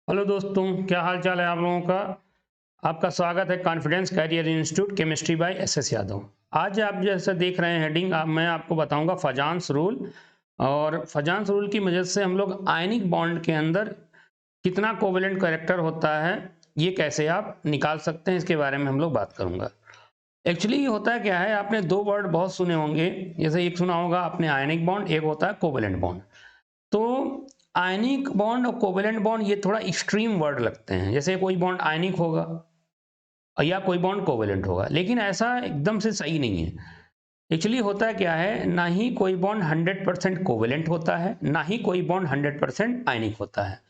Hello दोस्तों, क्या हाल चाल है आप लोगों का। आपका स्वागत है Confidence Career Institute chemistry by SS Yadav. आज आप जैसे देख रहे हैं हेडिंग, मैं आपको बताऊंगा फजान्स रूल। और फजान्स रूल की मदद से हम लोग आयनिक बॉन्ड के अंदर कितना कोवेलेंट कैरेक्टर होता है, ये कैसे आप निकाल सकते हैं, इसके बारे में हम लोग बात करूंगा। एक्चुअली ये होता है क्या है, आपने दो वर्ड बहुत सुने होंगे। जैसे एक सुना होगा आपने आयनिक बॉन्ड, एक होता है कोवेलेंट बॉन्ड। तो आयनिक बॉन्ड और कोवेलेंट बॉन्ड ये थोड़ा एक्सट्रीम वर्ड लगते हैं। जैसे कोई बॉन्ड आयनिक होगा या कोई बॉन्ड कोवेलेंट होगा, लेकिन ऐसा एकदम से सही नहीं है। एक्चुअली होता है क्या है, ना ही कोई बॉन्ड 100% कोवेलेंट होता है, ना ही कोई बॉन्ड 100% आयनिक होता है।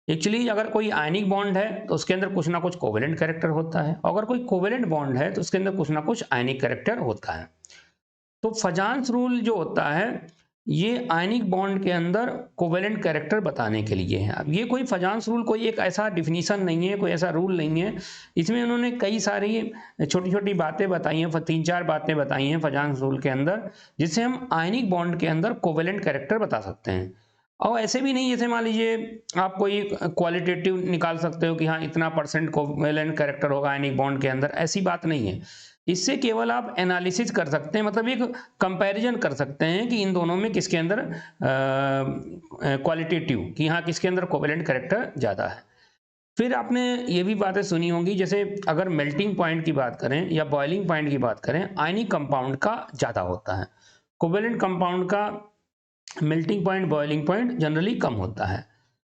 एक्चुअली अगर कोई आयनिक बॉन्ड है तो उसके अंदर कुछ ना कुछ कोवेलेंट कैरेक्टर होता है, अगर कोई कोवेलेंट बॉन्ड है तो उसके अंदर कुछ ना कुछ आयनिक कैरेक्टर होता है। तो फजान्स रूल जो होता है ये आयनिक बॉन्ड के अंदर कोवेलेंट कैरेक्टर बताने के लिए है। अब ये कोई फजान्स रूल कोई एक ऐसा डिफिनीशन नहीं है, कोई ऐसा रूल नहीं है। इसमें उन्होंने कई सारी छोटी छोटी बातें बताई हैं, तीन चार बातें बताई हैं फजान्स रूल के अंदर, जिससे हम आयनिक बॉन्ड के अंदर कोवेलेंट कैरेक्टर बता सकते हैं। और ऐसे भी नहीं, जैसे मान लीजिए आप कोई क्वालिटेटिव निकाल सकते हो कि हाँ इतना परसेंट कोवेलेंट कैरेक्टर होगा आयनिक बॉन्ड के अंदर, ऐसी बात नहीं है। इससे केवल आप एनालिसिस कर सकते हैं, मतलब एक कंपैरिजन कर सकते हैं कि इन दोनों में किसके अंदर क्वालिटेटिव, कि हाँ किसके अंदर कोवेलेंट कैरेक्टर ज़्यादा है। फिर आपने ये भी बातें सुनी होंगी, जैसे अगर मेल्टिंग पॉइंट की बात करें या बॉइलिंग पॉइंट की बात करें, आयनिक कंपाउंड का ज़्यादा होता है, कोवेलेंट कंपाउंड का melting point boiling point generally कम होता है।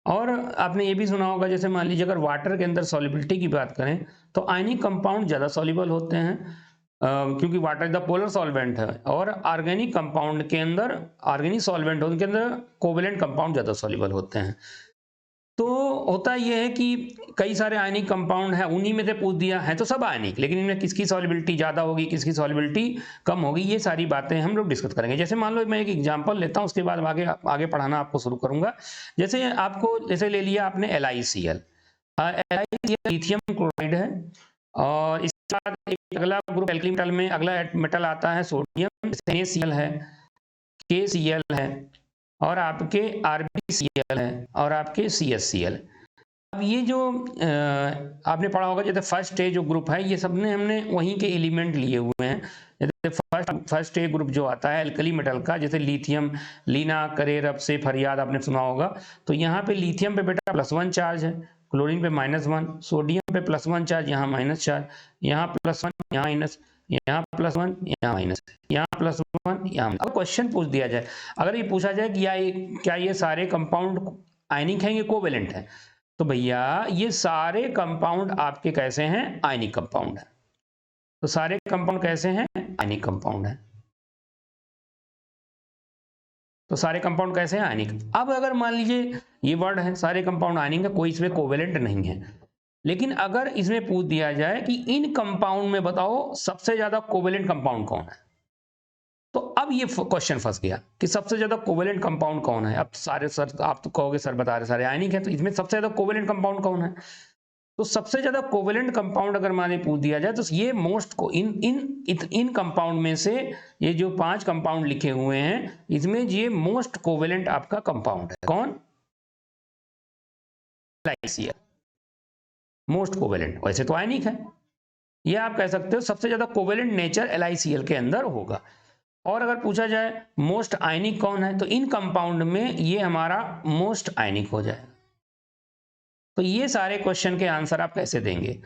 और आपने ये भी सुना होगा, जैसे मान लीजिए अगर वाटर के अंदर सॉल्युबिलिटी की बात करें तो आयनिक कंपाउंड ज़्यादा सॉल्युबल होते हैं, क्योंकि water is the polar solvent है। और ऑर्गेनिक कंपाउंड के अंदर, ऑर्गेनिक सॉल्वेंट उनके अंदर कोवेलेंट कंपाउंड ज़्यादा सॉल्युबल होते हैं। तो होता यह है कि कई सारे आयनिक कंपाउंड है, उन्हीं में से पूछ दिया है तो सब आयनिक, लेकिन इनमें किसकी सॉल्युबिलिटी ज़्यादा होगी, किसकी सॉल्युबिलिटी कम होगी, ये सारी बातें हम लोग डिस्कस करेंगे। जैसे मान लो मैं एक एग्जांपल लेता हूँ, उसके बाद आगे आगे पढ़ाना आपको शुरू करूंगा। जैसे आपको, जैसे ले लिया आपने LiCl। LiCl लिथियम क्लोराइड है। और इसके बाद एक अगला ग्रुप एल्किल मेटल में अगला मेटल आता है सोडियम, NaCl है, KCl है, और आपके RbCl है, और आपके CHCl। अब ये जो आपने पढ़ा होगा, जैसे फर्स्ट ए जो ग्रुप है, ये सबने हमने वहीं के एलिमेंट लिए हुए हैं। जैसे फर्स्ट ए ग्रुप जो आता है एल्कली मेटल का, जैसे लिथियम, लीना करे रब से फरियाद आपने सुना होगा। तो यहाँ पे लिथियम पे बेटा +1 चार्ज है, क्लोरीन पे -1, सोडियम पे +1 चार्ज, यहाँ माइनस चार्ज, यहाँ +1 यहाँ माइनस, यहाँ +1 यहाँ माइनस, यहाँ +1 यहाँ। अब क्वेश्चन पूछ दिया जाए, अगर ये पूछा जाए कि क्या ये सारे कंपाउंड आयनिक हैं, ये कोवेलेंट है, तो भैया ये सारे कंपाउंड आपके कैसे हैं, आयनिक कंपाउंड है। तो सारे कंपाउंड कैसे हैं, आयनिक कंपाउंड है। तो सारे कंपाउंड कैसे हैं, आयनिक। अब अगर मान लीजिए ये वर्ड है सारे कंपाउंड आयनिक है, कोई इसमें कोवेलेंट नहीं है, लेकिन अगर इसमें पूछ दिया जाए कि इन कंपाउंड में बताओ सबसे ज्यादा कोवेलेंट कंपाउंड कौन है, तो अब ये क्वेश्चन फंस गया कि सबसे ज्यादा कोवेलेंट कंपाउंड कौन है। अब सारे सर आप तो कहोगे सर बता रहे सारे आयनिक है, तो इसमें सबसे ज्यादा कोवेलेंट कंपाउंड कौन है। तो सबसे ज्यादा कोवेलेंट कंपाउंड अगर माने पूछ दिया जाए तो ये मोस्ट को इन कंपाउंड में से, ये जो 5 कंपाउंड लिखे हुए हैं इसमें ये मोस्ट कोवेलेंट आपका कंपाउंड है। कौन, LiCl मोस्ट कोवेलेंट। वैसे तो आयनिक है, ये आप कह सकते हो सबसे ज्यादा कोवेलेंट नेचर LiCl के अंदर होगा। और अगर पूछा जाए मोस्ट आयनिक कौन है, तो इन कंपाउंड में ये हमारा मोस्ट आयनिक हो जाएगा। तो ये सारे क्वेश्चन के आंसर आप कैसे देंगे।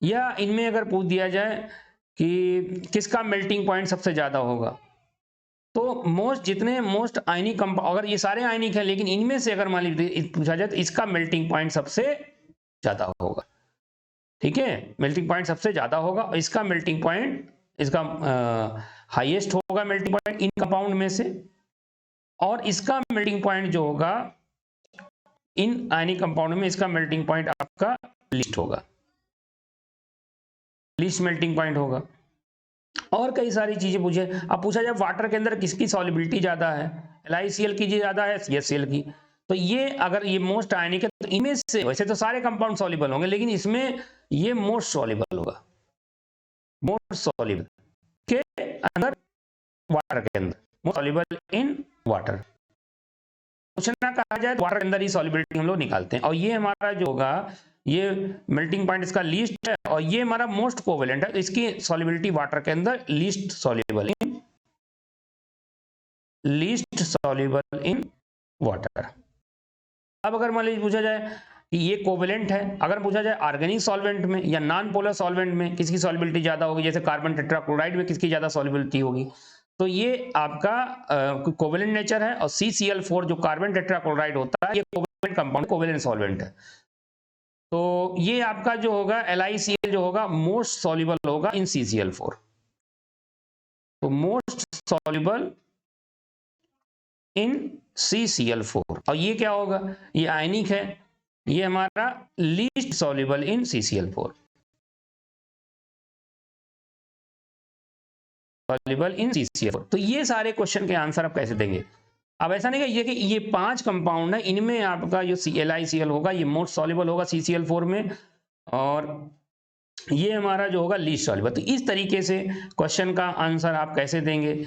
या इनमें अगर पूछ दिया जाए कि किसका मेल्टिंग पॉइंट सबसे ज्यादा होगा, तो जितने मोस्ट आयनिक कंपाउंड, अगर ये सारे आयनिक है लेकिन इनमें से अगर मान लीजिए पूछा जाए तो इसका मेल्टिंग पॉइंट सबसे ज्यादा होगा। ठीक है, मेल्टिंग पॉइंट सबसे ज्यादा होगा, और इसका मेल्टिंग पॉइंट, इसका हाईएस्ट होगा मेल्टिंग पॉइंट इन कंपाउंड में से। और इसका मेल्टिंग पॉइंट जो होगा इन आयनिक कंपाउंड में, इसका मेल्टिंग पॉइंट आपका लीस्ट होगा, लीस्ट मेल्टिंग पॉइंट होगा। और कई सारी चीजें पूछे। अब पूछा जाए वाटर के अंदर किसकी सॉल्युबिलिटी ज्यादा है, LiCl की ज्यादा है, CHCl की। तो ये अगर ये मोस्ट आयनिक है तो इनमें से, वैसे तो सारे कंपाउंड सॉल्युबल होंगे लेकिन इसमें ये मोस्ट सॉल्युबल होगा, मोस्ट सॉल्युबल के अंदर, वाटर के अंदर, most soluble in water. Question कहा जाए तो वाटर के अंदर ही सॉल्युबिलिटी हम लोग निकालते हैं, और ये हमारा जो होगा ये मेल्टिंग पॉइंट इसका लीस्ट है, और ये हमारा मोस्ट कोवेलेंट है, तो इसकी सॉल्युबिलिटी वाटर के अंदर लीस्ट सॉल्युबल इन वाटर। अब अगर मान लीजिए पूछा जाए कि ये कोवेलेंट है, अगर पूछा जाए ऑर्गेनिक सॉल्वेंट में या नॉन पोलर सॉल्वेंट में किसकी सॉल्युबिलिटी ज्यादा होगी, जैसे कार्बन टेट्राक्लोराइड में किसकी ज्यादा सॉल्युबिलिटी होगी, तो ये आपका कोवेलेंट नेचर है, और CCl4 जो कार्बन टेट्राक्लोराइड होता है ये कोवेलेंट कंपाउंड, कोवेलेंट सॉल्वेंट है। तो ये आपका जो होगा LiCl जो होगा मोस्ट सॉल्युबल होगा इन CCl4, तो मोस्ट सॉल्युबल इन CCl4, और ये क्या होगा, ये आयनिक है, ये हमारा least soluble in CCl4, soluble in CCl4। तो ये सारे क्वेश्चन के आंसर आप कैसे देंगे। अब ऐसा नहीं कि ये 5 कंपाउंड है, इनमें आपका जो LiCl होगा ये मोस्ट सॉल्युबल होगा CCl4 में, और ये हमारा जो होगा लीस्ट सॉल्युबल। तो इस तरीके से क्वेश्चन का आंसर आप कैसे देंगे।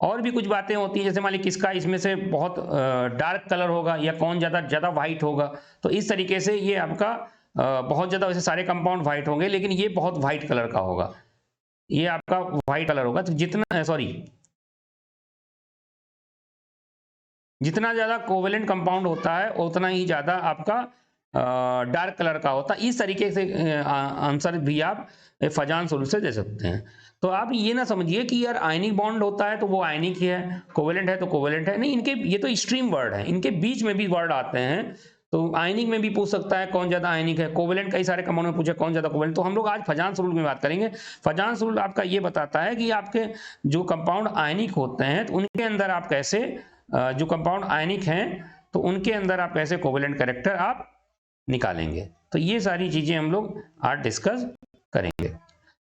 और भी कुछ बातें होती हैं, जैसे मान लीजिए किसका इसमें से बहुत डार्क कलर होगा या कौन ज़्यादा वाइट होगा, तो इस तरीके से ये आपका बहुत ज़्यादा, वैसे सारे कंपाउंड वाइट होंगे लेकिन ये बहुत वाइट कलर का होगा, ये आपका वाइट कलर होगा। तो जितना ज़्यादा कोवेलेंट कंपाउंड होता है उतना ही ज़्यादा आपका डार्क कलर का होता है। इस तरीके से आंसर भी आप फजान स्वरूप से दे सकते हैं। तो आप ये ना समझिए कि यार आयनिक बॉन्ड होता है तो वो आयनिक ही है, कोवेलेंट है तो कोवेलेंट है, नहीं, इनके ये तो एक्सट्रीम वर्ड है, इनके बीच में भी वर्ड आते हैं। तो आयनिक में भी पूछ सकता है कौन ज्यादा आयनिक है, कोवेलेंट कई सारे कंपाउंड में पूछे कौन ज्यादा कोवेलेंट। तो हम लोग आज फजान स्वरूप में बात करेंगे। फजान स्वरूप आपका ये बताता है कि आपके जो कंपाउंड आयनिक होते हैं तो उनके अंदर आप कैसे जो कंपाउंड आयनिक हैं तो उनके अंदर आप कैसे कोवेलेंट कैरेक्टर आप निकालेंगे। तो ये सारी चीजें हम लोग आज डिस्कस करेंगे।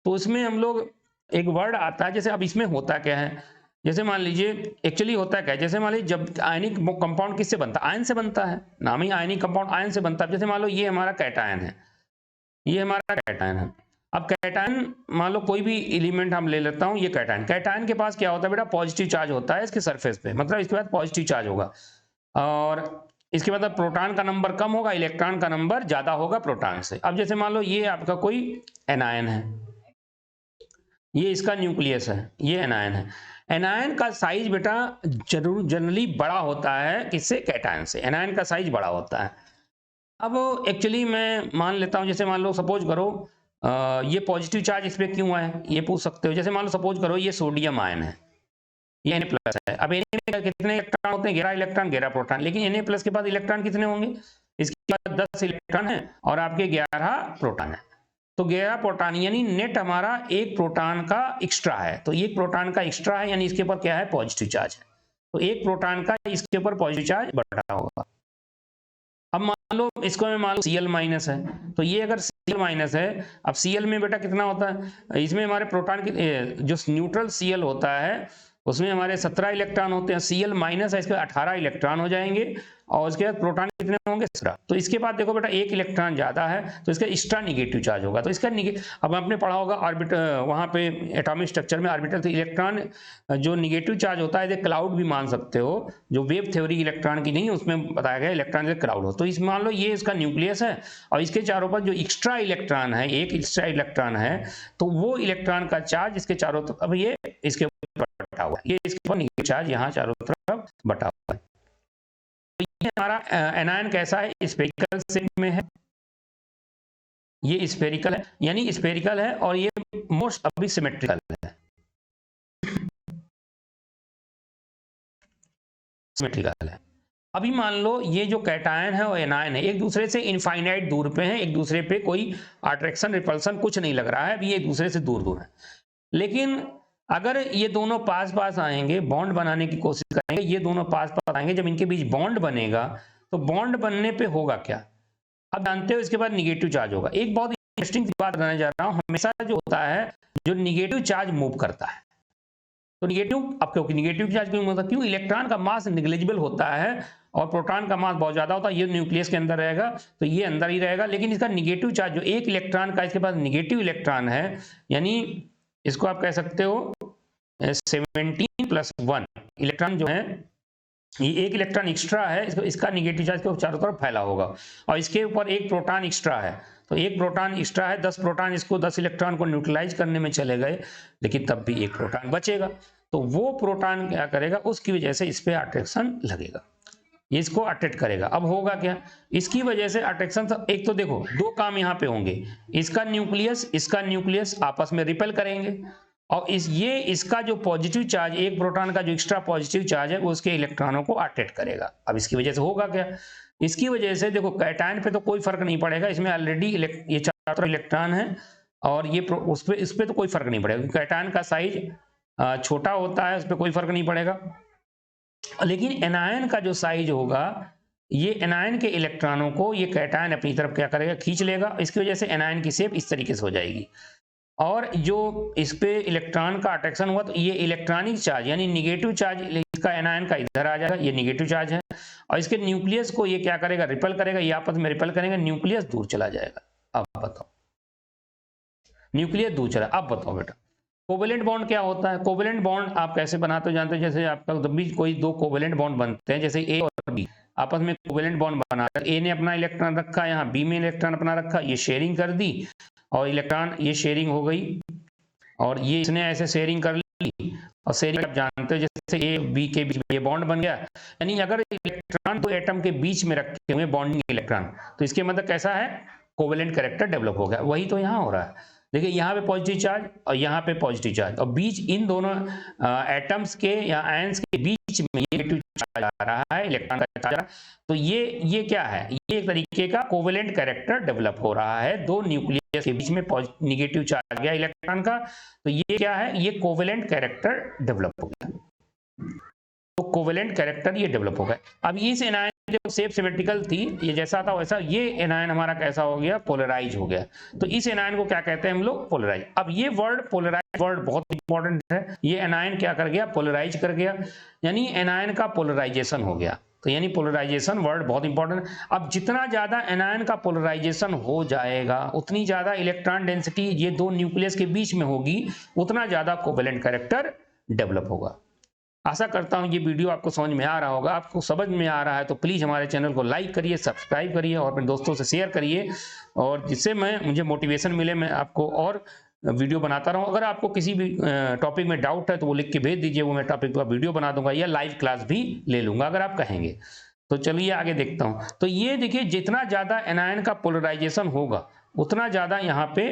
तो उसमें हम लोग एक वर्ड आता है, जैसे अब इसमें होता क्या है, जैसे मान लीजिए एक्चुअली होता क्या है, जैसे मान लीजिए जब आयनिक कंपाउंड किससे बनता है, आयन से बनता है, नाम ही आयनिक कंपाउंड आयन से बनता है। जैसे मान लो ये हमारा कैटायन है, ये हमारा कैटायन है। अब कैटायन मान लो कोई भी एलिमेंट हम ले लेता हूं, ये कैटायन, कैटायन के पास क्या होता है बेटा, पॉजिटिव चार्ज होता है इसके सरफेस पे, मतलब इसके बाद पॉजिटिव चार्ज होगा, और इसके मतलब प्रोटॉन का नंबर कम होगा, इलेक्ट्रॉन का नंबर ज्यादा होगा प्रोटॉन से। अब जैसे मान लो ये आपका कोई एनायन है, ये इसका न्यूक्लियस है, ये एनायन है। एनायन का साइज बेटा जरूर जनरली बड़ा होता है किससे, कैटायन से, एनायन का साइज बड़ा होता है। अब एक्चुअली मैं मान लेता हूं, जैसे मान लो सपोज करो ये पॉजिटिव चार्ज इस पे क्यों है, ये पूछ सकते हो। जैसे मान लो सपोज करो ये सोडियम आयन है, ये Na+ है। अब Na में कितने इलेक्ट्रॉन होते हैं, 11 इलेक्ट्रॉन 11 प्रोटॉन, लेकिन Na+ के बाद इलेक्ट्रॉन कितने होंगे, इसके बाद 10 इलेक्ट्रॉन है और आपके 11 प्रोटॉन है। तो 11 प्रोटॉन यानी नेट हमारा एक प्रोटॉन का एक्स्ट्रा है, तो एक प्रोटॉन का एक्स्ट्रा है यानी इसके ऊपर क्या है, पॉजिटिव चार्ज है। तो एक प्रोटॉन का इसके ऊपर पॉजिटिव चार्ज बढ़ा होगा। अब मान लो इसको मैं मान लो Cl- है, तो ये अगर Cl- है, अब Cl में बेटा कितना होता है, इसमें हमारे प्रोटॉन की जो न्यूट्रल Cl होता है उसमें हमारे 17 इलेक्ट्रॉन होते हैं, Cl- है, इसके 18 इलेक्ट्रॉन हो जाएंगे, और उसके बाद प्रोटॉन कितने होंगे, 17। तो इसके बाद देखो बेटा एक इलेक्ट्रॉन ज्यादा है तो इसका एक्स्ट्रा निगेटिव चार्ज होगा। तो इसका अब आपने पढ़ा होगा ऑर्बिटल, वहां पे एटॉमिक स्ट्रक्चर में ऑर्बिटल, तो इलेक्ट्रॉन जो निगेटिव चार्ज होता है क्लाउड भी मान सकते हो, जो वेव थ्योरी इलेक्ट्रॉन की नहीं उसमें बताया गया इलेक्ट्रॉन क्लाउड हो। तो इस मान लो ये इसका न्यूक्लियस है और इसके चारों पर जो एक्स्ट्रा इलेक्ट्रॉन है, एक एक्स्ट्रा इलेक्ट्रॉन है, तो वो इलेक्ट्रॉन का चार्ज इसके चारों तरफ, अब ये इसके ऊपर बटा हुआ है, ये इसके ऊपर निगेटिव चार्ज यहाँ चारों तरफ बटा हुआ है। तो ये हमारा एनायन कैसा है, स्फेरिकल शेप में है, ये स्फेरिकल है, यानी स्फेरिकल है, और ये मोस्ट अभी सिमेट्रिकल है, सिमेट्रिकल है। अभी मान लो ये जो कैटायन है और एनायन है एक दूसरे से इनफाइनाइट दूर पे हैं, एक दूसरे पे कोई अट्रैक्शन रिपल्सन कुछ नहीं लग रहा है, अभी ये एक दूसरे से दूर दूर है। लेकिन अगर ये दोनों पास पास आएंगे, बॉन्ड बनाने की कोशिश करेंगे, ये दोनों पास पास आएंगे, जब इनके बीच बॉन्ड बनेगा तो बॉन्ड बनने पे होगा क्या, अब जानते हो, इसके बाद निगेटिव चार्ज होगा। एक बहुत इंटरेस्टिंग बात बताने जा रहा हूं, हमेशा जो होता है जो निगेटिव चार्ज मूव करता है, तो निगेटिव, अब क्योंकि निगेटिव चार्ज क्यों होता है, क्यों, इलेक्ट्रॉन का मास निग्लिजिबल होता है और प्रोटॉन का मास बहुत ज्यादा होता है, ये न्यूक्लियस के अंदर रहेगा तो ये अंदर ही रहेगा, लेकिन इसका निगेटिव चार्ज जो एक इलेक्ट्रॉन का इसके पास निगेटिव इलेक्ट्रॉन है, यानी इसको आप कह सकते हो 17+1 इलेक्ट्रॉन जो है ये एक इलेक्ट्रॉन एक्स्ट्रा है, इसका निगेटिव चार्ज के चारों तरफ फैला होगा, और इसके ऊपर एक प्रोटॉन एक्स्ट्रा है, तो एक प्रोटॉन एक्स्ट्रा है, 10 प्रोटॉन इसको 10 इलेक्ट्रॉन को न्यूट्रलाइज करने में चले गए, लेकिन तब भी एक प्रोटॉन बचेगा, तो वो प्रोटॉन क्या करेगा, उसकी वजह से इस पे अट्रैक्शन लगेगा, ये इसको अट्रैक्ट करेगा। अब होगा क्या, इसकी वजह से अट्रैक्शन, एक तो देखो दो काम यहाँ पे होंगे, इसका न्यूक्लियस आपस में रिपेल करेंगे, और इसका जो पॉजिटिव चार्ज, एक प्रोटॉन का जो एक्स्ट्रा पॉजिटिव चार्ज है वो उसके इलेक्ट्रॉनों को अट्रैक्ट करेगा। अब इसकी वजह से होगा क्या, इसकी वजह से देखो कैटायन पे तो कोई फर्क नहीं पड़ेगा, इसमें ऑलरेडी ये चारों इलेक्ट्रॉन है, और ये उस पे तो कोई फर्क नहीं पड़ेगा, कैटायन का साइज छोटा होता है, उस पर कोई फर्क नहीं पड़ेगा। लेकिन एनायन का जो साइज होगा, ये एनायन के इलेक्ट्रॉनों को ये कैटायन अपनी तरफ क्या करेगा, खींच लेगा, इसकी वजह से एनायन की शेप इस तरीके से हो जाएगी, और जो इस पे इलेक्ट्रॉन का अट्रैक्शन हुआ, तो ये इलेक्ट्रॉनिक चार्ज यानी निगेटिव चार्ज इसका एनायन का इधर आ जाएगा, ये निगेटिव चार्ज है, और इसके न्यूक्लियस को ये क्या करेगा, रिपेल करेगा, ये आपस में रिपेल करेगा, न्यूक्लियस दूर चला जाएगा। अब बताओ, न्यूक्लियस दूर चला, अब बताओ बेटा कोवेलेंट बॉन्ड क्या होता है। कोवेलेंट बॉन्ड आप कैसे बनाते हो जानते हो, जैसे आपका जब भी कोई दो कोवेलेंट बॉन्ड बनते हैं, जैसे ए और बी आपस में कोवेलेंट बॉन्ड बना, ए ने अपना इलेक्ट्रॉन रखा, यहाँ बी में इलेक्ट्रॉन अपना रखा, ये शेयरिंग कर दी, और इलेक्ट्रॉन ये शेयरिंग हो गई, और ये इसने ऐसे शेयरिंग कर ली, और शेयरिंग आप जानते हो जैसे ए बी के बीच में ये बॉन्ड बन गया, यानी अगर इलेक्ट्रॉन तो एटम के बीच में रखे हुए बॉन्डिंग इलेक्ट्रॉन, तो इसके मतलब कैसा है, कोवेलेंट कैरेक्टर डेवलप हो गया। वही तो यहाँ हो रहा है, देखिए यहाँ पे पॉजिटिव चार्ज और यहाँ पे पॉजिटिव चार्ज, और बीच इन दोनों एटम्स के या आयंस के बीच में ये नेगेटिव चार्ज आ रहा है, इलेक्ट्रॉन का चार्ज, तो ये क्या है, ये एक तरीके का कोवेलेंट कैरेक्टर डेवलप हो रहा है, दो न्यूक्लियस के बीच में निगेटिव चार्ज गया इलेक्ट्रॉन का, तो ये क्या है, ये कोवेलेंट कैरेक्टर डेवलप हो गया, तो कोवेलेंट कैरेक्टर ये डेवलप हो गया। अब इस एनायन जो शेप सिमेट्रिकल थी, ये जैसा था वैसा, ये एनायन हमारा कैसा हो गया, पोलराइज हो गया, तो इस एनायन को क्या कहते हैं हम लोग, पोलराइज। अब ये वर्ड पोलराइज वर्ड बहुत इंपॉर्टेंट है, ये एनायन क्या कर गया, पोलराइज कर गया, यानी एनायन का पोलराइजेशन हो गया, तो यानी पोलराइजेशन वर्ड बहुत इंपॉर्टेंट। अब जितना ज्यादा एनायन का पोलराइजेशन हो जाएगा, उतनी ज्यादा इलेक्ट्रॉन डेंसिटी ये दो न्यूक्लियस के बीच में होगी, उतना ज्यादा कोवेलेंट कैरेक्टर डेवलप होगा। आशा करता हूं ये वीडियो आपको समझ में आ रहा होगा, आपको समझ में आ रहा है तो प्लीज़ हमारे चैनल को लाइक करिए, सब्सक्राइब करिए, और अपने दोस्तों से शेयर करिए, और जिससे मुझे मोटिवेशन मिले, मैं आपको और वीडियो बनाता रहूं। अगर आपको किसी भी टॉपिक में डाउट है तो वो लिख के भेज दीजिए, वो मैं टॉपिक का वीडियो बना दूंगा, या लाइव क्लास भी ले लूंगा अगर आप कहेंगे। तो चलिए आगे देखता हूँ। तो ये देखिए, जितना ज़्यादा एनायन का पोलराइजेशन होगा, उतना ज़्यादा यहाँ पे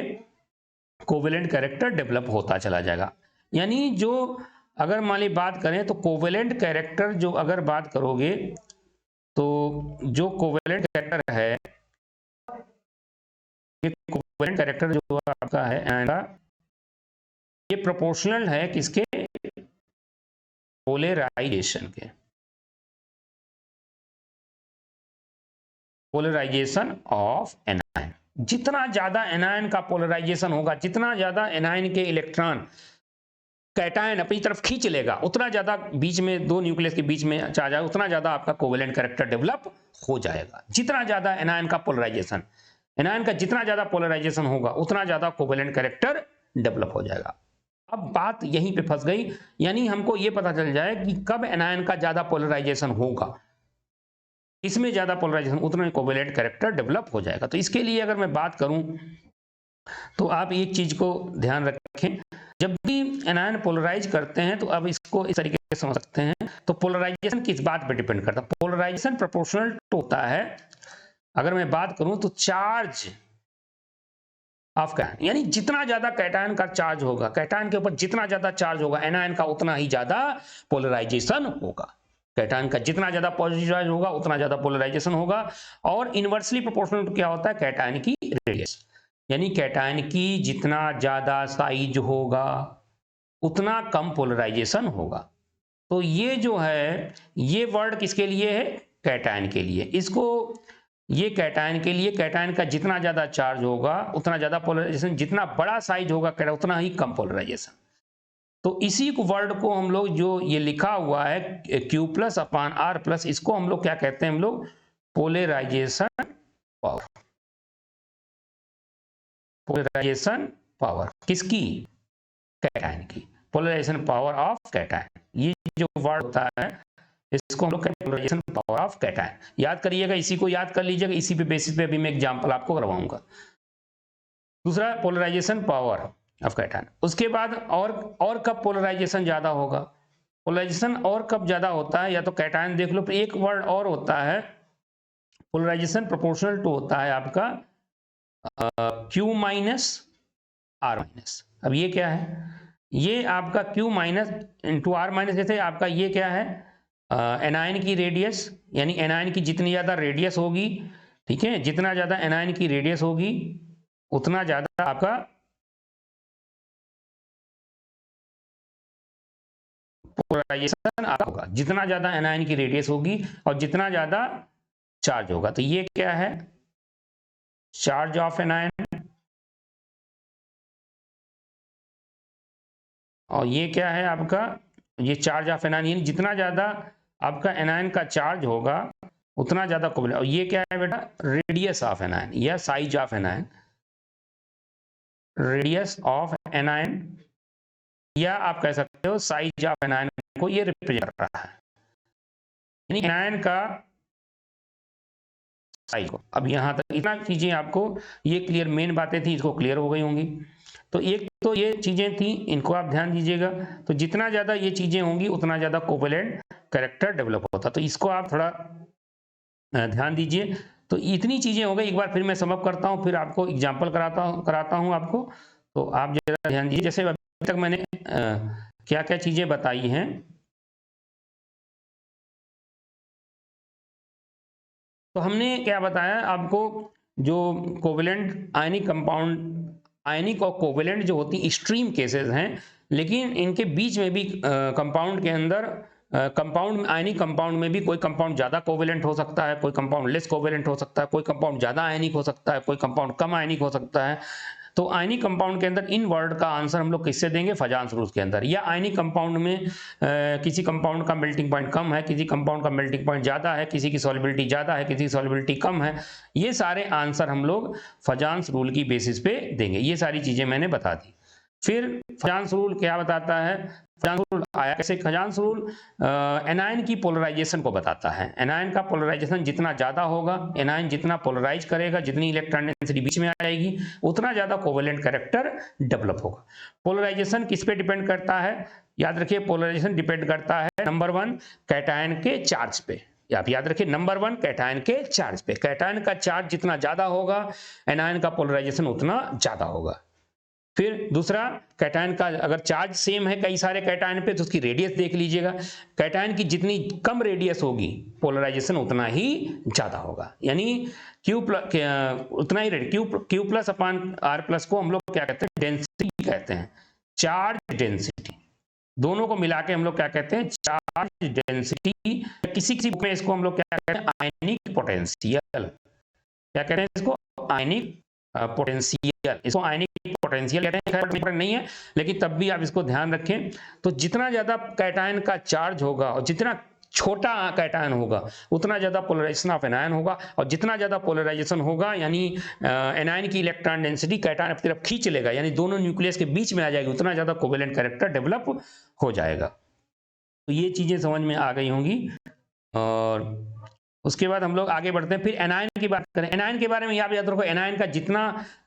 कोवेलेंट कैरेक्टर डेवलप होता चला जाएगा। यानी जो अगर मान ली बात करें तो कोवेलेंट कैरेक्टर जो अगर बात करोगे, तो जो कोवेलेंट कैरेक्टर है, ये कोवेलेंट कैरेक्टर जो आपका है ये प्रोपोर्शनल है किसके, पोलराइजेशन के, पोलराइजेशन ऑफ एनायन। जितना ज्यादा एनायन का पोलराइजेशन होगा, जितना ज्यादा एनायन के इलेक्ट्रॉन कैटायन अपनी तरफ खींच लेगा, उतना ज्यादा बीच में दो न्यूक्लियस के बीच में चार्ज आएगा, उतना ज्यादा आपका कोवेलेंट कैरेक्टर डेवलप हो जाएगा। जितना ज्यादा एनायन का पोलराइजेशन, एनायन का जितना ज्यादा पोलराइजेशन होगा, उतना ज्यादा कोवेलेंट कैरेक्टर डेवलप हो जाएगा। अब बात यहीं पे फंस गई, यानी हमको ये पता चल जाए कि कब एनायन का ज्यादा पोलराइजेशन होगा, इसमें ज्यादा पोलराइजेशन उतना कोवेलेंट कैरेक्टर डेवलप हो जाएगा। तो इसके लिए अगर मैं बात करूं तो आप एक चीज को ध्यान रखें, जब भी एनायन पोलराइज करते हैं तो अब इसको इस तरीके से समझ सकते हैं। तो पोलराइजेशन किस बात पे डिपेंड करता है, पोलराइजेशन प्रोपोर्शनल होता है, अगर मैं बात करूं तो चार्ज ऑफ कैटायन, यानी जितना ज्यादा कैटायन का चार्ज होगा, कैटायन के ऊपर जितना ज्यादा चार्ज होगा एनायन का, उतना ही ज्यादा पोलराइजेशन होगा। कैटायन का जितना ज्यादा पॉजिटिव चार्ज होगा, उतना ज्यादा पोलराइजेशन होगा। और इनवर्सली प्रोपोर्शनल क्या होता है, कैटायन की रेडियस, यानी कैटायन की जितना ज्यादा साइज होगा, उतना कम पोलराइजेशन होगा। तो ये जो है, ये वर्ड किसके लिए है, कैटायन के लिए। इसको ये कैटायन के लिए, कैटायन का जितना ज्यादा चार्ज होगा उतना ज्यादा पोलराइजेशन, जितना बड़ा साइज होगा उतना ही कम पोलराइजेशन। तो इसी वर्ड को हम लोग, जो ये लिखा हुआ है Q+/R+, इसको हम लोग क्या कहते हैं, हम लोग पोलराइजेशन पावर। पोलराइजेशन पावर किसकी, कैटायन की, पोलराइजेशन पावर ऑफ कैटायन। ये जो वर्ड होता है इसको हम लोग पोलराइजेशन पावर ऑफ कैटायन याद करिएगा, इसी को याद कर लीजिएगा, इसी पे बेसिस पे अभी मैं एग्जांपल आपको करवाऊंगा। दूसरा पोलराइजेशन पावर ऑफ कैटायन। उसके बाद और कब पोलराइजेशन ज्यादा होगा? पोलराइजेशन और कब ज्यादा होता है, या तो कैटायन देख लो, एक वर्ड और होता है पोलराइजेशन प्रोपोर्शनल टू होता है आपका Q माइनस R माइनस। अब ये क्या है? ये आपका Q minus into R minus, जैसे आपका ये क्या है एनायन की रेडियस, यानी एनायन की जितनी ज्यादा रेडियस होगी, ठीक है, जितना ज्यादा एनायन की रेडियस होगी उतना ज्यादा आपका पोलराइजेशन होगा, जितना ज्यादा एनायन की रेडियस होगी और जितना ज्यादा चार्ज होगा। तो ये क्या है? चार्ज ऑफ एनायन, और ये क्या है आपका? ये चार्ज ऑफ एनायन, यानी जितना ज्यादा आपका एनायन का चार्ज होगा उतना ज्यादा कोवलेंट। और ये क्या है बेटा? रेडियस ऑफ एनायन या size of anion, radius of anion, या आप कह सकते हो साइज ऑफ एनायन को ये रिप्रेजेंट कर रहा है, यानी एनायन का साइज को। अब यहां तक इतना चीजें आपको ये क्लियर, मेन बातें थी इसको क्लियर हो गई होंगी। तो एक तो ये चीजें थी, इनको आप ध्यान दीजिएगा। तो जितना ज्यादा ये चीजें होंगी उतना ज्यादा कोवेलेंट कैरेक्टर डेवलप होता, तो इसको आप थोड़ा ध्यान दीजिए। तो इतनी चीजें हो गई, एक बार फिर मैं समअप करता हूं, फिर आपको एग्जांपल कराता हूं आपको। तो आप जरा ध्यान दीजिए, जैसे अभी तक मैंने क्या क्या चीजें बताई हैं। तो हमने क्या बताया आपको, जो कोवेलेंट आयनिक कंपाउंड, आयनिक और कोवेलेंट जो होती एक्सट्रीम केसेस हैं, लेकिन इनके बीच में भी कंपाउंड के अंदर कंपाउंड, आयनिक कंपाउंड में भी कोई कंपाउंड ज्यादा कोवेलेंट हो सकता है, कोई कंपाउंड लेस कोवेलेंट हो सकता है, कोई कंपाउंड ज्यादा आयनिक हो सकता है, कोई कंपाउंड कम आयनिक हो सकता है। तो आयनिक कंपाउंड के अंदर इन वर्ड का आंसर हम लोग किससे देंगे? फजांस रूल के अंदर। या आयनिक कंपाउंड में किसी कंपाउंड का मेल्टिंग पॉइंट कम है, किसी कंपाउंड का मेल्टिंग पॉइंट ज्यादा है, किसी की सॉल्युबिलिटी ज्यादा है, किसी की सॉल्युबिलिटी कम है, ये सारे आंसर हम लोग फजांस रूल की बेसिस पे देंगे। ये सारी चीजें मैंने बता दी। फिर फजांस रूल क्या बताता है? फजांस रूल आया कैसे? फजांस रूल एनायन की पोलराइजेशन को बताता है। एनायन का पोलराइजेशन जितना ज्यादा होगा, एनायन जितना पोलराइज करेगा, जितनी इलेक्ट्रॉन डेंसिटी बीच में आएगी, उतना ज्यादा कोवेलेंट कैरेक्टर डेवलप होगा। पोलराइजेशन किस पे डिपेंड करता है? याद रखिए, पोलराइजेशन डिपेंड करता है नंबर 1 कैटायन के चार्ज पे। आप याद रखिए, नंबर 1 कैटायन के चार्ज पे। कैटायन का चार्ज जितना ज्यादा होगा, एनायन का पोलराइजेशन उतना ज्यादा होगा। फिर दूसरा, कैटायन का अगर चार्ज सेम है कई सारे कैटायन पे, तो उसकी रेडियस देख लीजिएगा। कैटायन की जितनी कम रेडियस होगी, पोलराइजेशन उतना ही ज्यादा होगा, यानी Q प्लस उतना ही Q plus upon R plus को हम लोग क्या कहते हैं? डेंसिटी कहते हैं, चार्ज डेंसिटी। दोनों को मिला के हम लोग क्या कहते हैं? Charge density. किसी किसी में इसको हम लोग क्या कहते हैं? आयनिक पोटेंशियल। क्या कहते हैं इसको? आयनिक पोटेंशियल। इसको आयनिक पोटेंशियल कहते हैं, खैर नहीं है, लेकिन तब भी आप इसको ध्यान रखें। तो जितना ज्यादा कैटायन का चार्ज होगा और जितना छोटा कैटायन होगा, उतना ज्यादा पोलराइजेशन ऑफ एनायन होगा, और जितना ज्यादा पोलराइजेशन होगा, यानी एनायन की इलेक्ट्रॉन डेंसिटी कैटायन अपनी तरफ खींच लेगा, यानी दोनों न्यूक्लियस के बीच में आ जाएगी, उतना ज्यादा कोवेलेंट कैरेक्टर डेवलप हो जाएगा। तो ये चीजें समझ में आ गई होंगी। और उसके बाद हम लोग आगे बढ़ते हैं, फिर एनायन की बात करें। एनायन के बारे में याद रखो, एनायन का जितना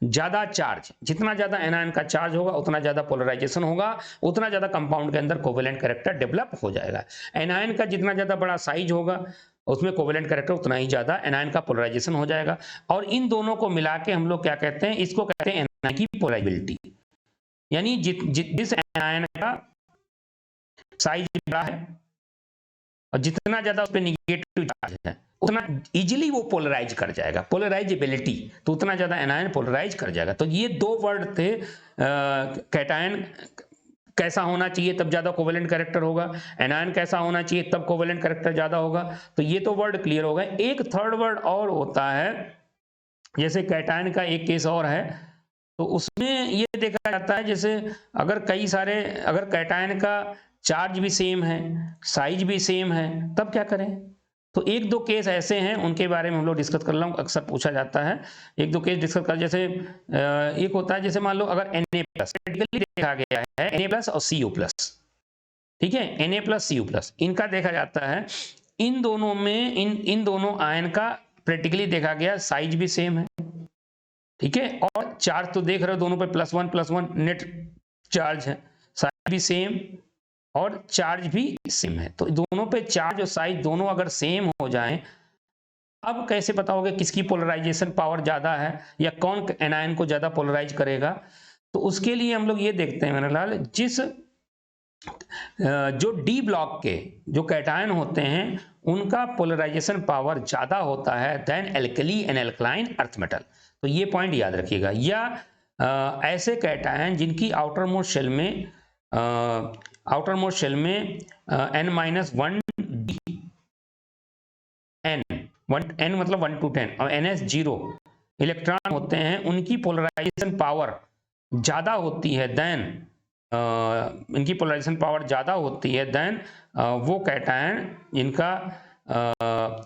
ज्यादा चार्ज, जितना ज्यादा एनायन का चार्ज होगा, उतना ज्यादा पोलराइजेशन होगा, उतना ज्यादा कंपाउंड के अंदर कोवेलेंट कैरेक्टर डेवलप हो जाएगा। एनायन का जितना ज्यादा बड़ा साइज होगा, उसमें कोवेलेंट कैरेक्टर उतना ही ज्यादा एनायन का पोलराइजेशन हो जाएगा। और इन दोनों को मिला के हम लोग क्या कहते हैं? इसको कहते हैं एनायन की पोलराइबिलिटी। यानी जिस एनायन का साइज बड़ा है और जितना ज्यादा उस पर निगेटिव चार्ज है, उतना इजीली वो पोलराइज कर जाएगा, पोलराइजेबिलिटी, तो उतना ज्यादा एनायन पोलराइज कर जाएगा। तो ये दो वर्ड थे। कैटायन कैसा होना चाहिए तब ज्यादा कोवेलेंट कैरेक्टर होगा, एनायन कैसा होना चाहिए तब कोवेलेंट कैरेक्टर ज्यादा होगा। तो ये तो वर्ड क्लियर हो गए। एक थर्ड वर्ड और होता है, जैसे कैटायन का एक केस और है, तो उसमें ये देखा जाता है, जैसे अगर कई सारे, अगर कैटायन का चार्ज भी सेम है, साइज भी सेम है, तब क्या करें? तो एक दो केस ऐसे हैं, उनके बारे में हम लोग डिस्कस कर लूँ, अक्सर पूछा जाता है। एक दो केस डिस्कस कर, जैसे एक होता है, जैसे मान लो अगर Na प्लस देखा गया है, Na प्लस और Cu प्लस, ठीक है, Na+Cu+, इनका देखा जाता है, इन दोनों में इन दोनों आयन का प्रैक्टिकली देखा गया साइज भी सेम है, ठीक है, और चार्ज तो देख रहे हो दोनों पे +1+1 नेट चार्ज है, साइज भी सेम और चार्ज भी सेम है। तो दोनों पे चार्ज और साइज दोनों अगर सेम हो जाएं, अब कैसे बताओगे किसकी पोलराइजेशन पावर ज्यादा है या कौन एनायन को ज्यादा पोलराइज करेगा? तो उसके लिए हम लोग ये देखते हैं मेरे लाल, जो डी ब्लॉक के जो कैटायन होते हैं उनका पोलराइजेशन पावर ज्यादा होता है then alkali and alkaline earth metal. तो ये पॉइंट याद रखिएगा। या ऐसे कैटायन जिनकी आउटर मोस्ट शेल में n-1 n मतलब 1 to 10 और ns0 इलेक्ट्रॉन होते हैं, उनकी पोलराइजेशन पावर ज्यादा होती है देन इनकी पोलराइजेशन पावर ज्यादा होती है देन वो कैटायन जिनका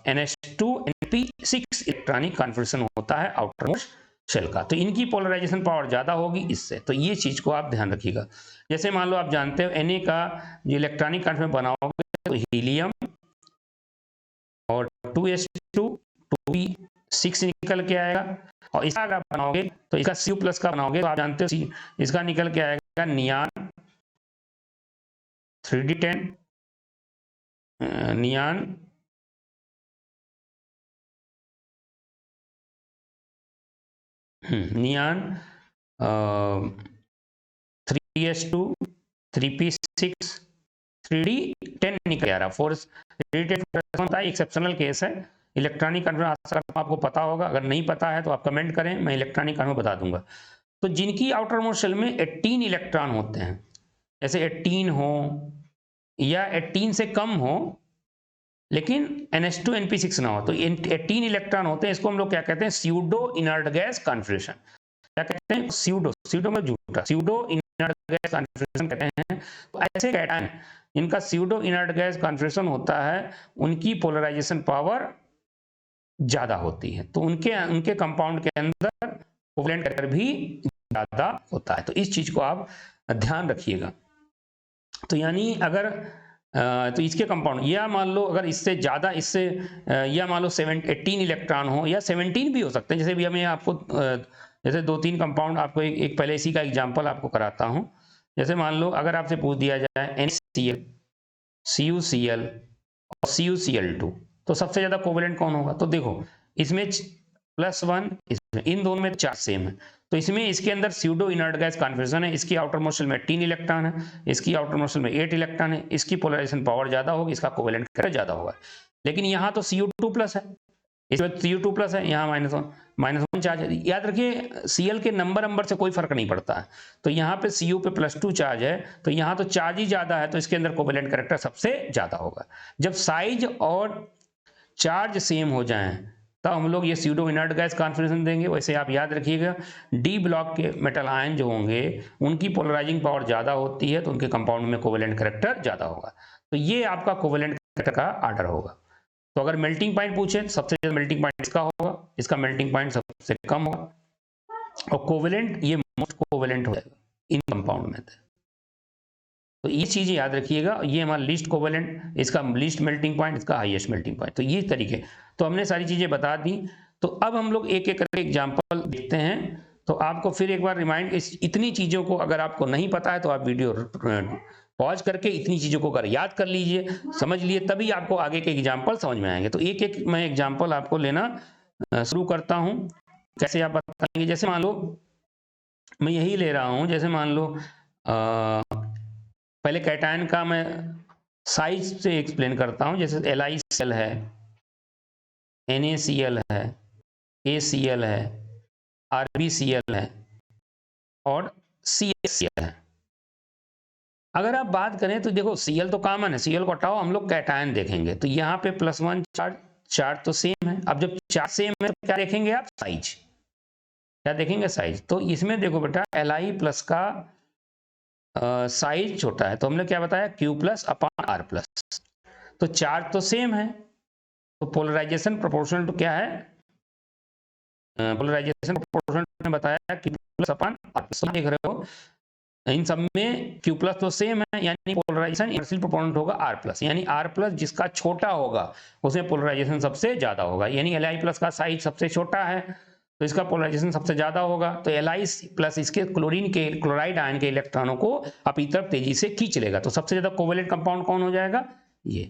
NH2Np6 इलेक्ट्रॉनिक कॉन्फिगरेशन होता है आउटर मोस्ट शेल का, तो इनकी पोलराइजेशन पावर ज्यादा होगी इससे। तो ये चीज को आप ध्यान रखिएगा। जैसे मान लो आप जानते हो Na का जो इलेक्ट्रॉनिक कॉन्फिगरेशन बनाओगे तो हीलियम और 2s2 2p6 निकल के आएगा, और इसका अगर बनाओगे तो इसका Cu+ का बनाओगे तो आप जानते हो इसका निकल के आएगा नियान 3d10 नियान नियान 3s2 3p6 3d10 निकल आ रहा। फोर्स 3d10 होता है, एक्सेप्शनल केस है। इलेक्ट्रॉनिक कॉन्फिगरेशन आपको पता होगा, अगर नहीं पता है तो आप कमेंट करें, मैं इलेक्ट्रॉनिक कॉन्फिगरेशन बता दूंगा। तो जिनकी आउटर मोस्ट शेल में 18 इलेक्ट्रॉन होते हैं, जैसे 18 हो या 18 से कम हो लेकिन NH2Np6 ना हो, तो 18 इलेक्ट्रॉन होते हैं, इसको हम लोग क्या कहते हैं? Pseudo inert gas configuration. क्या कहते हैं? स्यूडो में झूठा, स्यूडो इनर्ट गैस कॉन्फिगरेशन कहते हैं। तो ऐसे कैटायन इनका स्यूडो इनर्ट गैस कॉन्फिगरेशन होता है, उनकी पोलराइजेशन पावर ज्यादा होती है, तो उनके कंपाउंड के अंदर कोवेलेंट कैरेक्टर भी ज्यादा होता है। तो इस चीज को आप ध्यान रखिएगा। तो यानी अगर तो इसके कंपाउंड या मान लो अगर इससे ज्यादा या मान लो 18 इलेक्ट्रॉन हो या 17 भी हो सकते हैं। जैसे भी हमें आपको जैसे 2-3 कंपाउंड आपको एक पहले इसी का एग्जांपल आपको कराता हूं। जैसे मान लो अगर आपसे पूछ दिया जाए NaCl, CuCl और CuCl2, तो सबसे ज्यादा कोवेलेंट कौन होगा? तो देखो इसमें +1, इसमें इन दोनों में चार्ज सेम है, तो इसमें इसके अंदर स्यूडो इनर्ट गैस कॉन्फिगरेशन है। इसकी आउटर मोस्ट शेल में 3 इलेक्ट्रॉन है, इसकी आउटर मोस्ट शेल में 8 इलेक्ट्रॉन है, इसकी पोलराइजेशन पावर ज्यादा होगी, इसका कोवेलेंट कैरेक्टर ज्यादा होगा। लेकिन यहाँ तो Cu2+ है, इसमें Cu2+ है, यहाँ -1 चार्ज है। याद रखिए Cl के नंबर से कोई फर्क नहीं पड़ता है। तो यहाँ पे Cu पे +2 चार्ज है, तो यहाँ तो चार्ज ही ज्यादा है, तो इसके अंदर कोवेलेंट कैरेक्टर सबसे ज्यादा होगा। जब साइज और चार्ज सेम हो जाएं तब हम लोग ये स्यूडो इनर्ट गैस कॉन्फिगरेशन देंगे। वैसे आप याद रखिएगा डी ब्लॉक के मेटल आयन जो होंगे उनकी पोलराइजिंग पावर ज्यादा होती है, तो उनके कंपाउंड में कोवेलेंट कैरेक्टर ज्यादा होगा। तो ये आपका कोवेलेंट कैरेक्टर का आर्डर होगा। तो अगर मेल्टिंग पॉइंट पूछे, सबसे ज्यादा मेल्टिंग पॉइंट इसका होगा, इसका मेल्टिंग पॉइंट सबसे कम होगा, और कोवेलेंट ये मोस्ट कोवेलेंट हो जाएगा इन कंपाउंड में। तो ये चीज याद रखिएगा, ये हमारा लीस्ट कोवेलेंट, इसका लीस्ट मेल्टिंग पॉइंट, इसका हाईएस्ट मेल्टिंग पॉइंट। तो ये तरीके, तो हमने सारी चीजें बता दी। तो अब हम लोग एक एक करके एग्जांपल देखते हैं। तो आपको फिर एक बार रिमाइंड, इतनी चीजों को अगर आपको नहीं पता है तो आप वीडियो पॉज करके इतनी चीजों को अगर याद कर लीजिए, समझ लिए, तभी आपको आगे के एग्जाम्पल समझ में आएंगे। तो एक एक मैं एग्जाम्पल आपको लेना शुरू करता हूं। कैसे आप बताएंगे? जैसे मान लो मैं यही ले रहा हूं, जैसे मान लो पहले कैटायन का मैं साइज से एक्सप्लेन करता हूं। जैसे LiCl है, NaCl है, KCl है, RbCl है और CaCl है। अगर आप बात करें तो देखो Cl तो कॉमन है, Cl को हटाओ, हम लोग कैटायन देखेंगे। तो यहाँ पे +1 चार्ज तो सेम है। अब जब चार्ज सेम है तो क्या देखेंगे आप? साइज। क्या देखेंगे? साइज। तो इसमें देखो बेटा Li+ का साइज छोटा है, तो हमने क्या बताया? Q+/R+। तो चार्ज तो सेम है, तो पोलराइजेशन प्रोपोर्शनल टू क्या है? पोलराइजेशन प्रोपोर्शनल में बताया Q+/R+। देख रहे हो इन सब में Q प्लस तो सेम है, यानी पोलराइजेशन इनवर्सली प्रोपोर्शनल होगा R प्लस, यानी R प्लस जिसका छोटा होगा उसमें पोलराइजेशन सबसे ज्यादा होगा, यानी Li प्लस का साइज सबसे छोटा है तो इसका पोलराइजेशन सबसे ज्यादा होगा। तो Li प्लस इसके क्लोराइड आयन के इलेक्ट्रॉनों को अपनी तरफ तेजी से खींच लेगा, तो सबसे ज्यादा कोवेलेंट कंपाउंड कौन हो जाएगा, ये।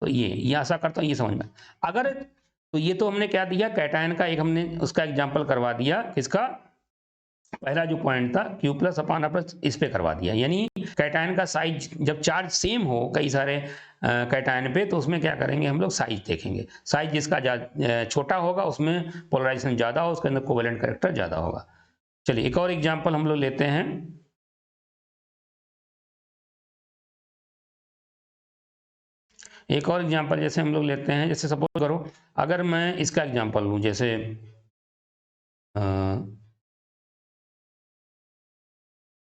तो ये आशा करता हूँ ये समझ में। अगर तो ये तो हमने क्या दिया, कैटायन का एक हमने उसका एग्जाम्पल करवा दिया, किसका, पहला जो पॉइंट था Q प्लस अपान R प्लस, इस पे करवा दिया। यानी कैटायन का साइज जब चार्ज सेम हो कई सारे कैटायन पे, तो उसमें क्या करेंगे हम लोग, साइज देखेंगे। साइज जिसका छोटा होगा उसमें पोलराइजेशन ज्यादा हो, उसके अंदर कोवेलेंट कैरेक्टर ज्यादा होगा। चलिए एक और एग्जाम्पल हम लोग लेते हैं। एक और एग्जाम्पल जैसे हम लोग लेते हैं, जैसे सपोज करो अगर मैं इसका एग्जाम्पल लूँ, जैसे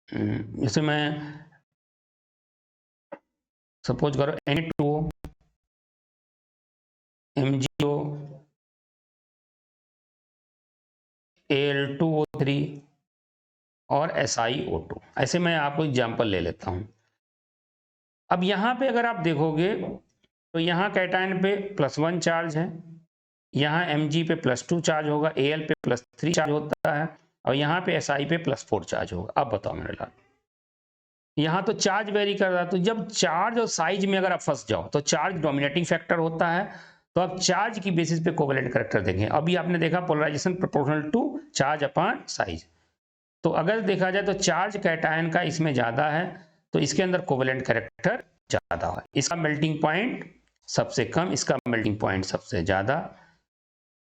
जैसे मैं सपोज करो Na2O, MgO, Al2O3 और SiO2, ऐसे मैं आपको एग्जाम्पल ले लेता हूं। अब यहां पे अगर आप देखोगे तो यहां कैटायन पे +1 चार्ज है, यहाँ Mg पे +2 चार्ज होगा, Al पे +3 चार्ज होता है, और यहाँ पे Si पे +4 चार्ज होगा। अब बताओ मेरे लाल, यहाँ तो चार्ज वेरी कर रहा है, तो जब चार्ज और साइज में अगर आप फंस जाओ तो चार्ज डोमिनेटिंग फैक्टर होता है, तो आप चार्ज की बेसिस पे कोवेलेंट कैरेक्टर देखें। अभी आपने देखा polarisation proportional to charge upon size, तो अगर देखा जाए तो चार्ज कैटायन का इसमें ज्यादा है, तो इसके अंदर कोवेलेंट कैरेक्टर ज्यादा है। इसका मेल्टिंग पॉइंट सबसे कम, इसका मेल्टिंग पॉइंट सबसे ज्यादा,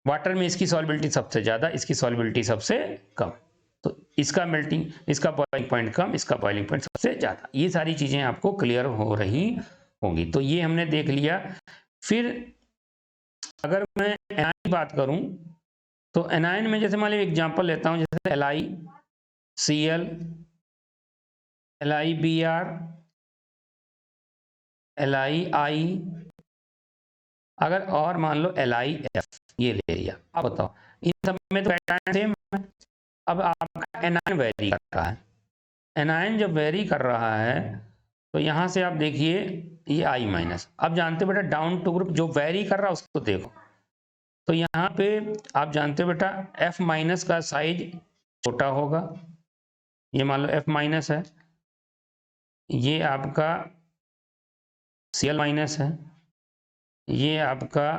वाटर में इसकी सॉल्युबिलिटी सबसे ज्यादा, इसकी सॉल्युबिलिटी सबसे कम, तो इसका मेल्टिंग, इसका बॉइलिंग पॉइंट कम, इसका बॉइलिंग पॉइंट सबसे ज्यादा। ये सारी चीजें आपको क्लियर हो रही होंगी, तो ये हमने देख लिया। फिर अगर मैं एनायन की बात करूं, तो एनायन में जैसे मान लीजिए एग्जांपल लेता हूं, जैसे LiCl, LiBr, LiI, अगर और मान लो LiF, ये ले लिया। अब बताओ इन सब में तो कैटायन सेम है। अब आपका एनायन वेरी कर रहा है, एनायन जब वेरी कर रहा है तो यहां से आप देखिए ये I-, अब जानते हो बेटा डाउन टू ग्रुप जो वेरी कर रहा है उसको देखो, तो यहाँ पे आप जानते हो बेटा F- का साइज छोटा होगा, ये मान लो F- है, ये आपका Cl- है, ये आपका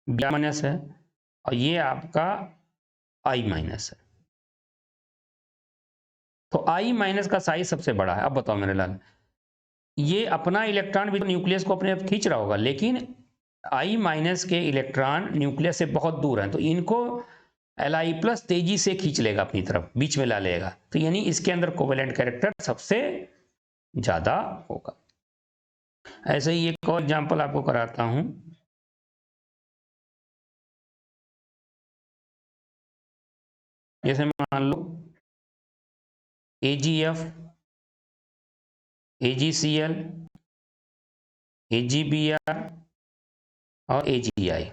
Br- है, और ये आपका I- है। तो I- का साइज सबसे बड़ा है। अब बताओ मेरे लाल, ये अपना इलेक्ट्रॉन भी तो न्यूक्लियस को अपने खींच रहा होगा, लेकिन I- के इलेक्ट्रॉन न्यूक्लियस से बहुत दूर हैं, तो इनको Li+ तेजी से खींच लेगा अपनी तरफ, बीच में ला लेगा, तो यानी इसके अंदर कोवेलेंट कैरेक्टर सबसे ज्यादा होगा। ऐसे ही एक और एग्जांपल आपको कराता हूं, जैसे मान लो AgF, AgCl, AgBr और AgI।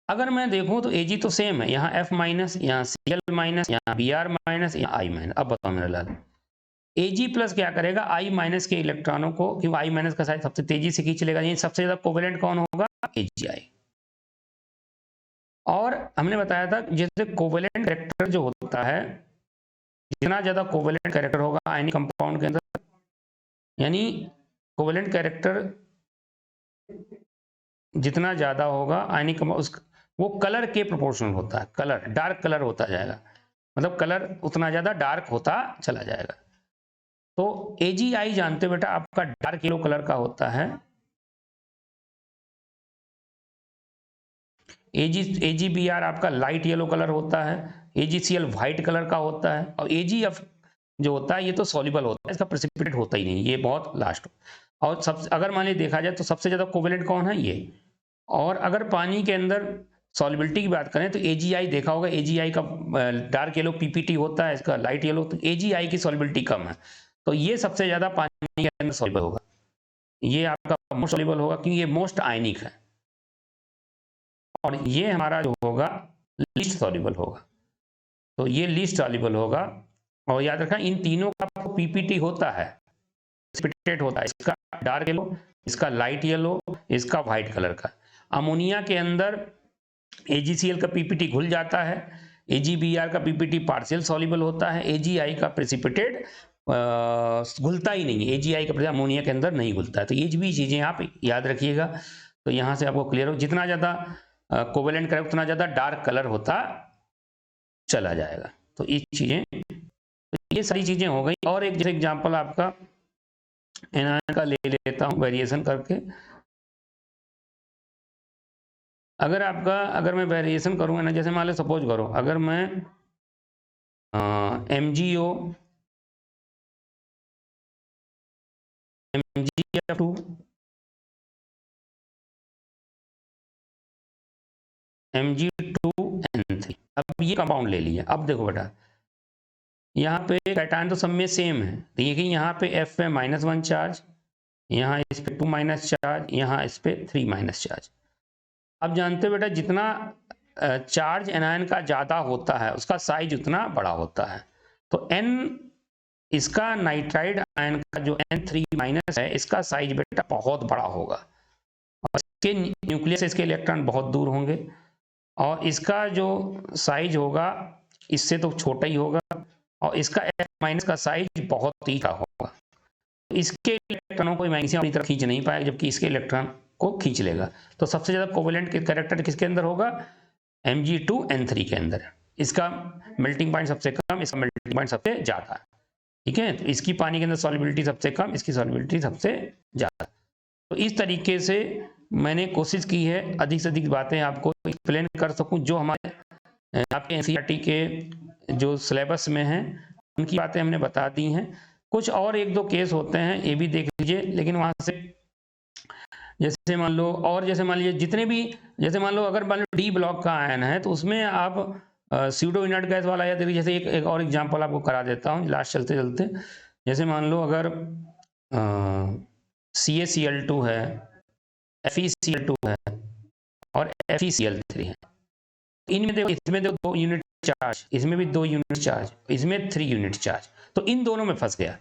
अगर मैं देखूं तो Ag तो सेम है, यहाँ F-, यहाँ Cl-, यहाँ Br-, यहाँ I-। अब बताओ मेरे लाल, Ag+ क्या करेगा, I- के इलेक्ट्रॉनों को, क्योंकि I- का साइज सबसे तेजी से खींच लेगा, ये सबसे ज्यादा कोवेलेंट कौन होगा, AgI। और हमने बताया था जैसे कोवेलेंट कैरेक्टर जो होता है, जितना ज्यादा कोवेलेंट कैरेक्टर होगा आयनिक कंपाउंड के अंदर, यानी कोवेलेंट कैरेक्टर जितना ज्यादा होगा आयनिक कंपाउंड, वो कलर के प्रोपोर्शनल होता है, कलर डार्क कलर होता जाएगा, मतलब कलर उतना ज्यादा डार्क होता चला जाएगा। तो AgI जानते हो बेटा आपका डार्क येलो कलर का होता है, AgBr आपका लाइट येलो कलर होता है, AgCl व्हाइट कलर का होता है, और AgF जो होता है ये तो सॉल्युबल होता है, इसका प्रेसिपिटेट होता ही नहीं, ये बहुत लास्ट। और सब अगर मान लीजिए देखा जाए तो सबसे ज्यादा कोवेलेंट कौन है, ये। और अगर पानी के अंदर सॉल्युबिलिटी की बात करें तो AgI देखा होगा, AgI का डार्क येलो PPT होता है, इसका लाइट येलो, तो AgI की सॉल्युबिलिटी कम है, तो ये सबसे ज्यादा पानी के अंदर सॉल्युबल होगा, ये आपका मोस्ट सॉल्युबल होगा क्योंकि ये मोस्ट आयनिक है, और ये हमारा जो होगा लीस्ट सॉल्युबल होगा। तो ये लीस्ट सॉल्युबल होगा। और याद रखना इन तीनों का पीपीटी होता है, प्रेसिपिटेट होता है, इसका डार्क येलो, इसका लाइट येलो, इसका व्हाइट कलर का। अमोनिया के अंदर AgCl का पीपीटी घुल जाता है, AgBr का पीपीटी पार्शियल सॉल्युबल होता है, AgI का प्रेसिपिटेट घुलता ही नहीं है, AgI का अमोनिया के अंदर नहीं घुलता है। तो ये भी चीजें आप याद रखिएगा। तो यहाँ से आपको क्लियर हो, जितना ज्यादा कोवेलेंट करेक्ट उतना ज्यादा डार्क कलर होता चला जाएगा। तो ये चीजें, ये सारी चीजें हो गई। और एक जैसे एग्जांपल आपका एनायन का ले लेता हूं वेरिएशन करके। अगर मैं वेरिएशन करूंगा ना, जैसे मान लो सपोज करो अगर मैं MgO MgF2 Mg2N3, अब ये कंपाउंड ले लिया। अब देखो बेटा यहाँ पे कैटायन तो सब में सेम है, देखिए यहाँ पे F पे -1 चार्ज, यहाँ इस पे 2 चार्ज, यहाँ इस पे 3 चार्ज। अब जानते हो बेटा जितना चार्ज एनायन का ज्यादा होता है उसका साइज उतना बड़ा होता है। तो N इसका नाइट्राइड आयन का जो N3- है इसका साइज बेटा बहुत बड़ा होगा, और इसके न्यूक्लियस से इसके इलेक्ट्रॉन बहुत दूर होंगे, और इसका जो साइज होगा इससे तो छोटा ही होगा, और इसका F- का साइज बहुत ही छोटा होगा। इसके इलेक्ट्रॉनों को मैग्नीशियम अपनी तरफ खींच नहीं पाएगा, जबकि इसके इलेक्ट्रॉन को खींच लेगा। तो सबसे ज्यादा कोवेलेंट कैरेक्टर किसके अंदर होगा? Mg2N3 के अंदर। इसका मेल्टिंग पॉइंट सबसे कम, इसका मेल्टिंग पॉइंट सबसे ज्यादा। ठीक है, तो इसकी पानी के अंदर सॉल्युबिलिटी सबसे कम, इसकी सॉल्युबिलिटी सबसे ज्यादा। तो इस तरीके से मैंने कोशिश की है अधिक से अधिक बातें आपको एक्सप्लेन कर सकूं, जो हमारे आपके NCERT के जो सिलेबस में है उनकी बातें हमने बता दी हैं। कुछ और एक दो केस होते हैं ये भी देख लीजिए, लेकिन वहां से जैसे मान लो, और जैसे मान लीजिए जितने भी, जैसे मान लो अगर मान लो D ब्लॉक का आयन है तो उसमें आप स्यूडो इनर्ट गैस वाला, या जैसे एक और एग्जांपल आपको करा देता हूँ लास्ट चलते चलते। जैसे मान लो अगर CaCl2 है, FeCl2 है और FeCl3 है, इनमें देखो, इसमें देखो 2 यूनिट चार्ज, इसमें भी 2 यूनिट चार्ज, इसमें 3 यूनिट चार्ज, तो इन दोनों में फंस गया।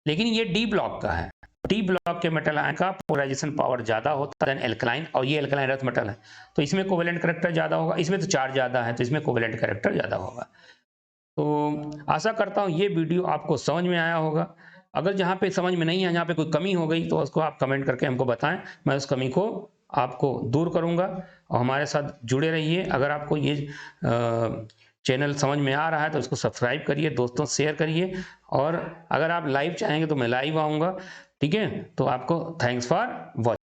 लेकिन ये D ब्लॉक का है, D ब्लॉक के मेटल आयन का पोलराइजेशन पावर ज्यादा होता है एल्कलाइन, और ये एल्कलाइन अर्थ मेटल है, तो इसमें कोवेलेंट कैरेक्टर ज्यादा होगा, इसमें तो चार्ज ज्यादा है तो इसमें कोवेलेंट कैरेक्टर ज्यादा होगा। तो आशा करता हूँ ये वीडियो आपको समझ में आया होगा। अगर जहाँ पे समझ में नहीं है, जहाँ पे कोई कमी हो गई, तो उसको आप कमेंट करके हमको बताएं, मैं उस कमी को आपको दूर करूंगा। और हमारे साथ जुड़े रहिए। अगर आपको ये चैनल समझ में आ रहा है तो इसको सब्सक्राइब करिए, दोस्तों शेयर करिए, और अगर आप लाइव चाहेंगे तो मैं लाइव आऊँगा। ठीक है, तो आपको थैंक्स फॉर वॉचिंग।